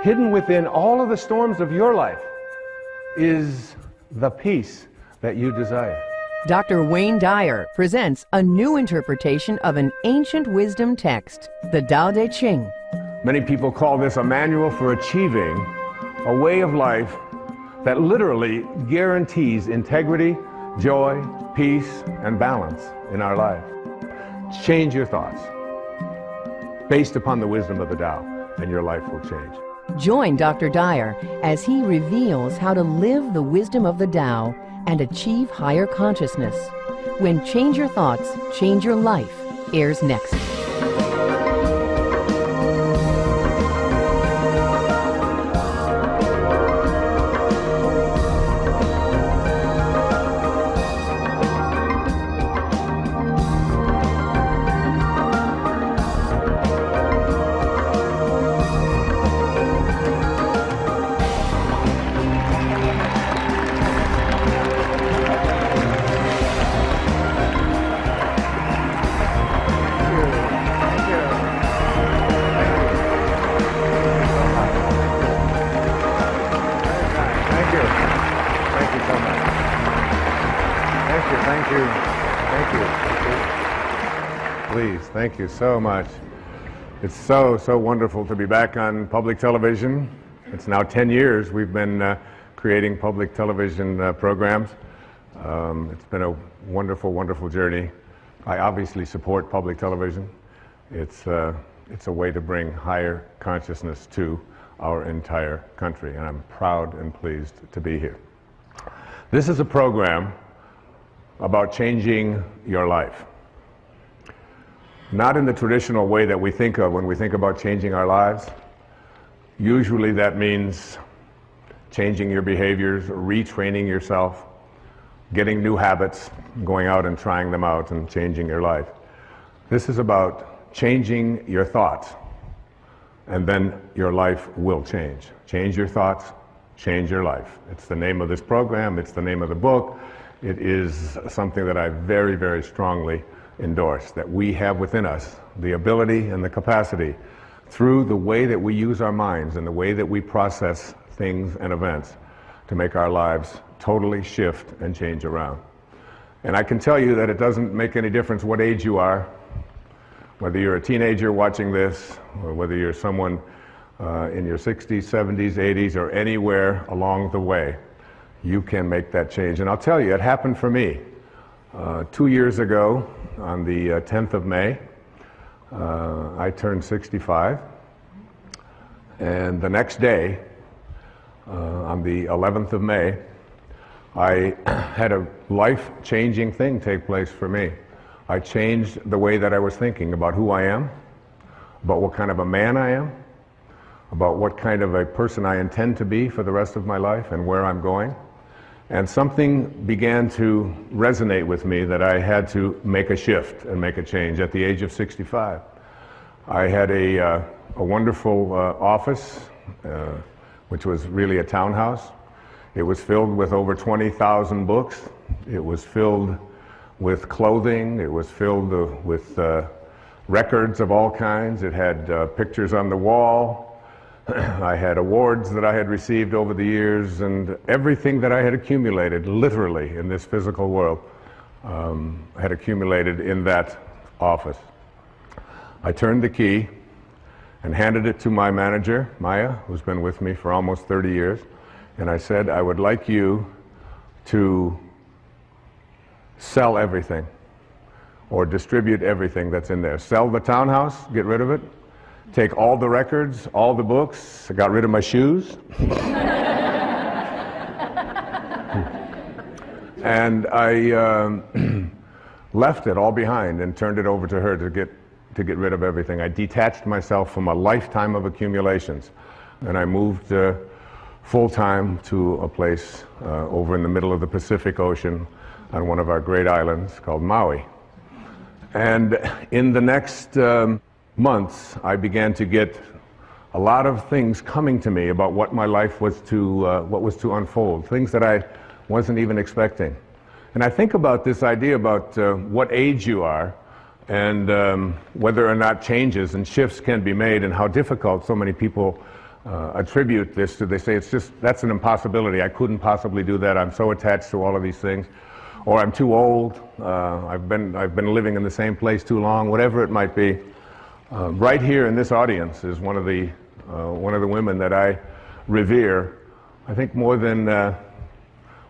hidden within all of the storms of your life is the peace that you desire. Dr. Wayne Dyer presents a new interpretation of an ancient wisdom text, the Tao Te Ching. Many people call this a manual for achieving a way of life that literally guarantees integrity, joy, peace, and balance in our life. Change your thoughts based upon the wisdom of the Tao, and your life will change. Join Dr. Dyer as he reveals how to live the wisdom of the Tao and achieve higher consciousness. When Change Your Thoughts, Change Your Life airs next. Thank you so much. It's so wonderful to be back on public television. It's now 10 years we've been creating public television programs. It's been a wonderful journey. I obviously support public television. It's a way to bring higher consciousness to our entire country, and I'm proud and pleased to be here. This is a program about changing your life. Not in the traditional way that we think of when we think about changing our lives. Usually that means changing your behaviors, retraining yourself, getting new habits, going out and trying them out and changing your life. This is about changing your thoughts, and then your life will change. Change your thoughts, change your life. It's the name of this program, it's the name of the book. It is something that I very strongly endorse, that we have within us the ability and the capacity, through the way that we use our minds and the way that we process things and events, to make our lives totally shift and change around. And I can tell you that it doesn't make any difference what age you are, whether you're a teenager watching this, or whether you're someone in your 60s, 70s, 80s, or anywhere along the way, you can make that change. And I'll tell you, it happened for me. 2 years ago, on the 10th of May, I turned 65, and the next day, on the 11th of May, I had a life-changing thing take place for me. I changed the way that I was thinking about who I am, about what kind of a man I am, about what kind of a person I intend to be for the rest of my life and where I'm going. And something began to resonate with me that I had to make a shift and make a change at the age of 65. I had a wonderful office, which was really a townhouse. It was filled with over 20,000 books. It was filled with clothing. It was filled with records of all kinds. It had pictures on the wall. I had awards that I had received over the years, and everything that I had accumulated, literally, in this physical world, had accumulated in that office. I turned the key and handed it to my manager, Maya, who's been with me for almost 30 years, and I said, I would like you to sell everything, or distribute everything that's in there. Sell the townhouse, get rid of it. Take all the records, all the books. I got rid of my shoes. And I left it all behind and turned it over to her to get rid of everything. I detached myself from a lifetime of accumulations, and I moved full-time to a place over in the middle of the Pacific Ocean on one of our great islands called Maui. And in the next months, I began to get a lot of things coming to me about what my life was to unfold, things that I wasn't even expecting. And I think about this idea about what age you are, and whether or not changes and shifts can be made, and how difficult so many people attribute this to, they say it's just, that's an impossibility. I couldn't possibly do that. I'm so attached to all of these things. Or I'm too old. I've been living in the same place too long, whatever it might be. Right here in this audience is one of the women that I revere, I think more than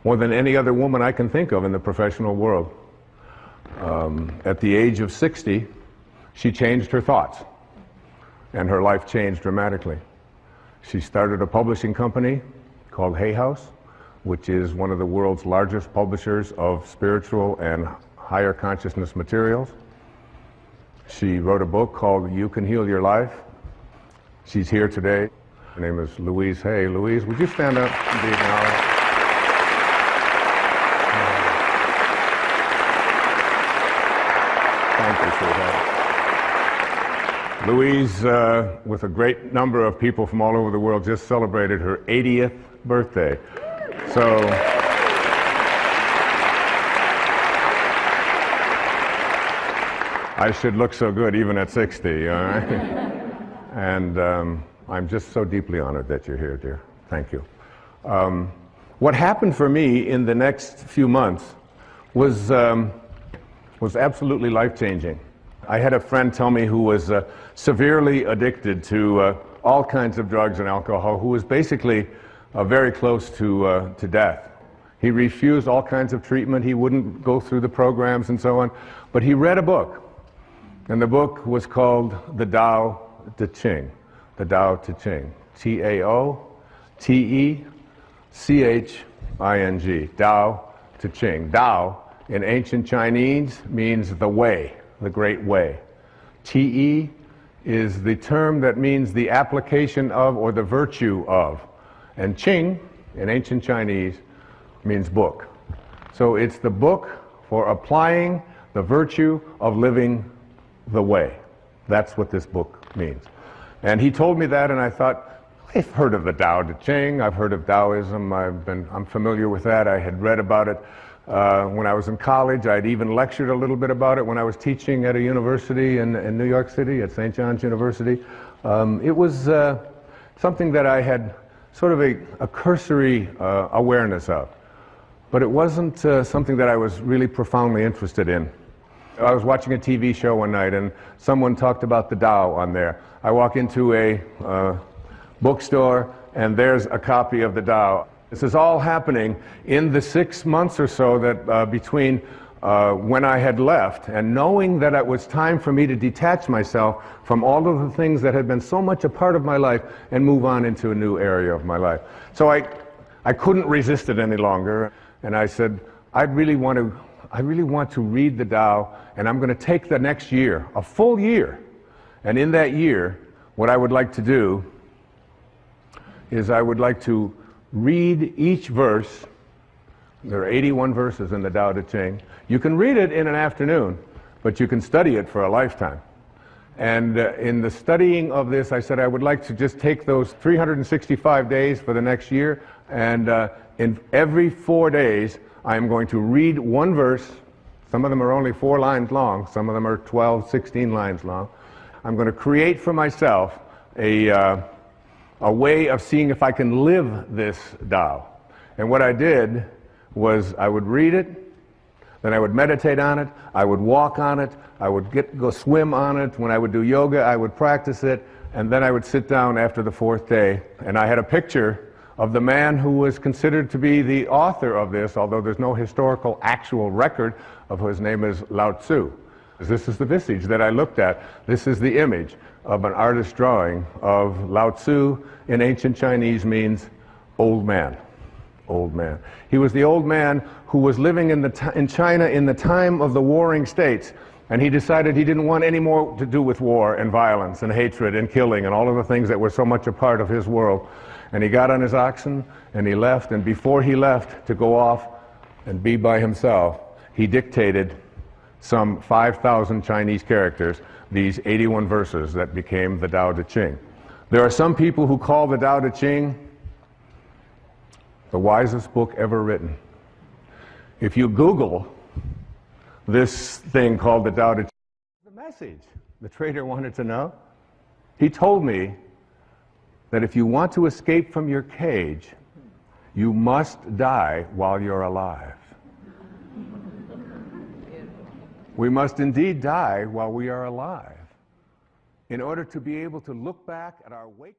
any other woman I can think of in the professional world. At the age of 60, she changed her thoughts, and her life changed dramatically. She started a publishing company called Hay House, which is one of the world's largest publishers of spiritual and higher consciousness materials. She wrote a book called You Can Heal Your Life. She's here today. Her name is Louise Hay. Louise, would you stand up and be acknowledged? Thank you, sweetheart. Louise, with a great number of people from all over the world, just celebrated her 80th birthday. So, I should look so good even at 60, all right? And I'm just so deeply honored that you're here, dear. Thank you. What happened for me in the next few months was absolutely life-changing. I had a friend tell me who was severely addicted to all kinds of drugs and alcohol, who was basically very close to death. He refused all kinds of treatment. He wouldn't go through the programs and so on. But he read a book, and the book was called The Tao Te Ching. The Tao Te Ching. T-A-O-T-E-C-H-I-N-G. Tao Te Ching. Tao in ancient Chinese means the way, the great way. Te is the term that means the application of or the virtue of. And Qing, in ancient Chinese, means book. So it's the book for applying the virtue of living the way. That's what this book means. And he told me that, and I thought, I've heard of the Tao Te Ching, I've heard of Taoism, I'm familiar with that. I had read about it when I was in college. I'd even lectured a little bit about it when I was teaching at a university in New York City, at St. John's University. It was something that I had sort of a cursory awareness of. But it wasn't something that I was really profoundly interested in. I was watching a TV show one night, and someone talked about the Tao on there. I walk into a bookstore, and there's a copy of the Tao. This is all happening in the 6 months or so that between when I had left, and knowing that it was time for me to detach myself from all of the things that had been so much a part of my life and move on into a new area of my life. So I couldn't resist it any longer, and I said, I really want to read the Tao, and I'm going to take the next year, a full year, and in that year, what I would like to do is I would like to read each verse. There are 81 verses in the Tao Te Ching. You can read it in an afternoon, but you can study it for a lifetime. And in the studying of this, I said I would like to just take those 365 days for the next year, and in every 4 days, I'm going to read one verse. Some of them are only 4 lines long. Some of them are 12, 16 lines long. I'm going to create for myself a way of seeing if I can live this Tao. And what I did was I would read it, then I would meditate on it, I would walk on it, I would go swim on it. When I would do yoga, I would practice it, and then I would sit down after the 4th day, and I had a picture of the man who was considered to be the author of this, although there's no historical actual record of his name is Lao Tzu. This is the visage that I looked at. This is the image of an artist's drawing of Lao Tzu. In ancient Chinese means old man. Old man. He was the old man who was living in China in the time of the warring states, and he decided he didn't want any more to do with war and violence and hatred and killing and all of the things that were so much a part of his world. And he got on his oxen and he left, and before he left to go off and be by himself, he dictated some 5,000 Chinese characters, these 81 verses that became the Tao Te Ching. There are some people who call the Tao Te Ching the wisest book ever written. If you Google this thing called the Tao Te Ching, the message the trader wanted to know, he told me that if you want to escape from your cage, you must die while you're alive. We must indeed die while we are alive in order to be able to look back at our waking